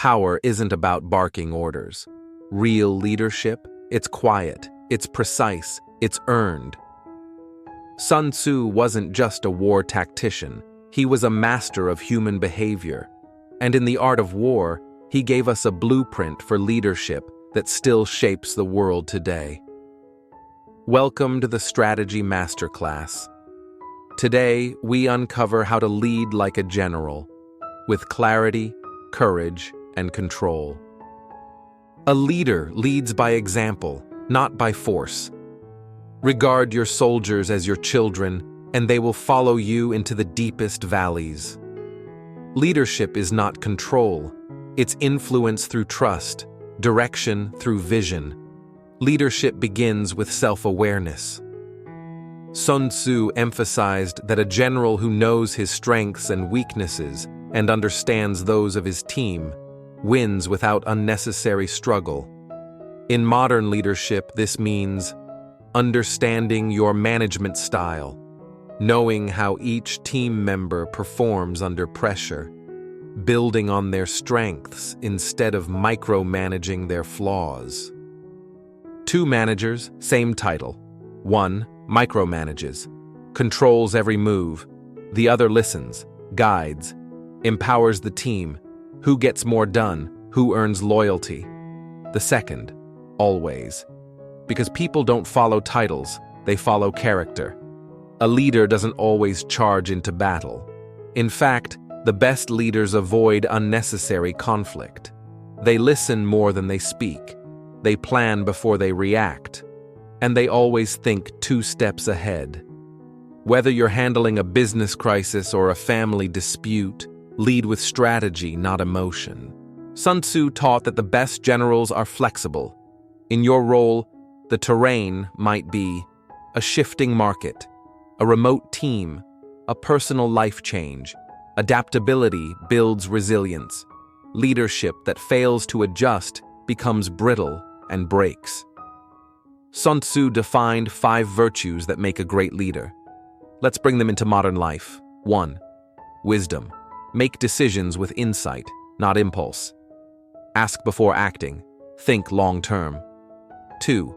power isn't about barking orders. Real leadership, it's quiet, it's precise, it's earned. Sun Tzu wasn't just a war tactician, he was a master of human behavior. And in the art of war, he gave us a blueprint for leadership that still shapes the world today. Welcome to the Strategy Masterclass. Today, we uncover how to lead like a general, with clarity, courage, and control. A leader leads by example, not by force. Regard your soldiers as your children, and they will follow you into the deepest valleys. Leadership is not control. It's influence through trust, direction through vision. Leadership begins with self-awareness. Sun Tzu emphasized that a general who knows his strengths and weaknesses and understands those of his team wins without unnecessary struggle. In modern leadership, this means understanding your management style, knowing how each team member performs under pressure, building on their strengths instead of micromanaging their flaws. Two managers, same title. One micromanages, controls every move. The other listens, guides, empowers the team. Who gets more done? Who earns loyalty? The second, always. Because people don't follow titles, they follow character. A leader doesn't always charge into battle. In fact, the best leaders avoid unnecessary conflict. They listen more than they speak. They plan before they react. And they always think 2 steps ahead. Whether you're handling a business crisis or a family dispute, lead with strategy, not emotion. Sun Tzu taught that the best generals are flexible. In your role, the terrain might be a shifting market, a remote team, a personal life change. Adaptability builds resilience. Leadership that fails to adjust becomes brittle and breaks. Sun Tzu defined 5 virtues that make a great leader. Let's bring them into modern life. 1. Wisdom. Make decisions with insight, not impulse. Ask before acting. Think long-term. 2.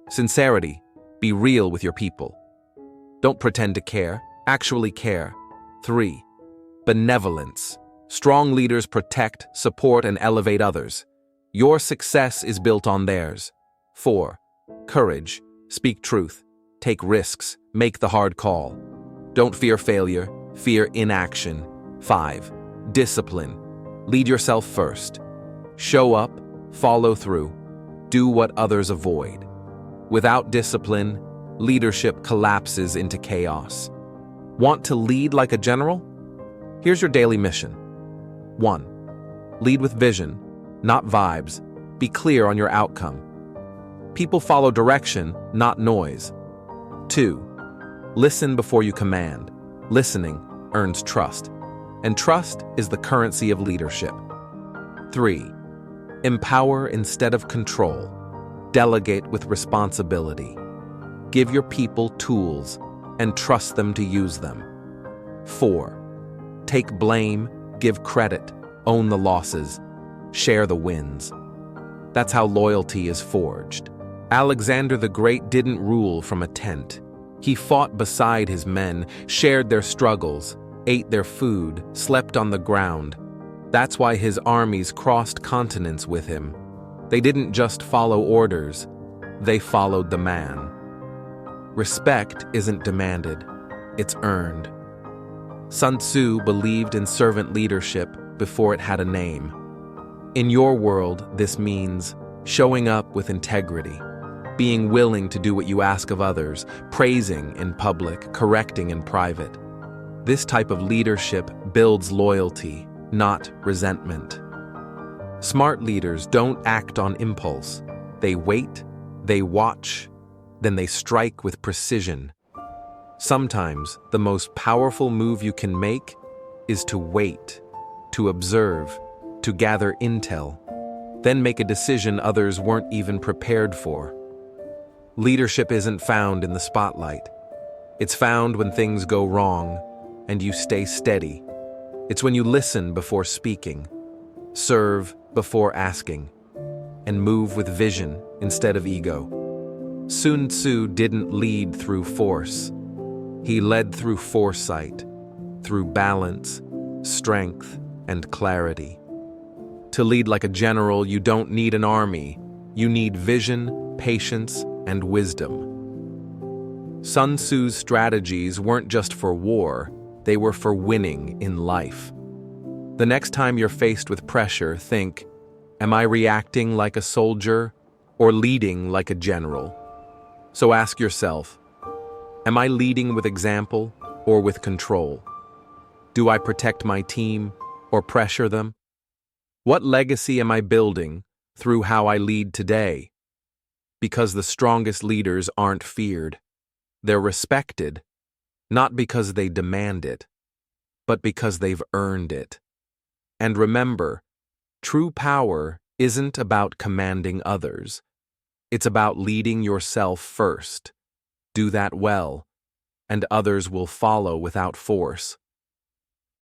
Sincerity. Be real with your people. Don't pretend to care, actually care. 3. Benevolence. Strong leaders protect, support, and elevate others. Your success is built on theirs. 4. Courage. Speak truth. Take risks. Make the hard call. Don't fear failure. Fear inaction. 5. Discipline. Lead yourself first. Show up. Follow through. Do what others avoid. Without discipline, leadership collapses into chaos. Want to lead like a general? Here's your daily mission. 1. Lead with vision, not vibes. Be clear on your outcome. People follow direction, not noise. 2. Listen before you command. Listening earns trust, and trust is the currency of leadership. 3. Empower instead of control. Delegate with responsibility. Give your people tools and trust them to use them. 4. Take blame, give credit, own the losses, share the wins. That's how loyalty is forged. Alexander the Great didn't rule from a tent. He fought beside his men, shared their struggles, ate their food, slept on the ground. That's why his armies crossed continents with him. They didn't just follow orders, they followed the man. Respect isn't demanded, it's earned. Sun Tzu believed in servant leadership before it had a name. In your world, this means showing up with integrity, being willing to do what you ask of others, praising in public, correcting in private. This type of leadership builds loyalty, not resentment. Smart leaders don't act on impulse. They wait, they watch, then they strike with precision. Sometimes the most powerful move you can make is to wait, to observe, to gather intel, then make a decision others weren't even prepared for. Leadership isn't found in the spotlight. It's found when things go wrong and you stay steady. It's when you listen before speaking, Serve before asking, and move with vision instead of ego. Sun Tzu didn't lead through force. He led through foresight, through balance, strength, and clarity. To lead like a general, you don't need an army. You need vision, patience, and wisdom. Sun Tzu's strategies weren't just for war, they were for winning in life. The next time you're faced with pressure, think, am I reacting like a soldier or leading like a general? So ask yourself, am I leading with example or with control? Do I protect my team or pressure them? What legacy am I building through how I lead today? Because the strongest leaders aren't feared. They're respected, not because they demand it, but because they've earned it. And remember, true power isn't about commanding others. It's about leading yourself first. Do that well, and others will follow without force.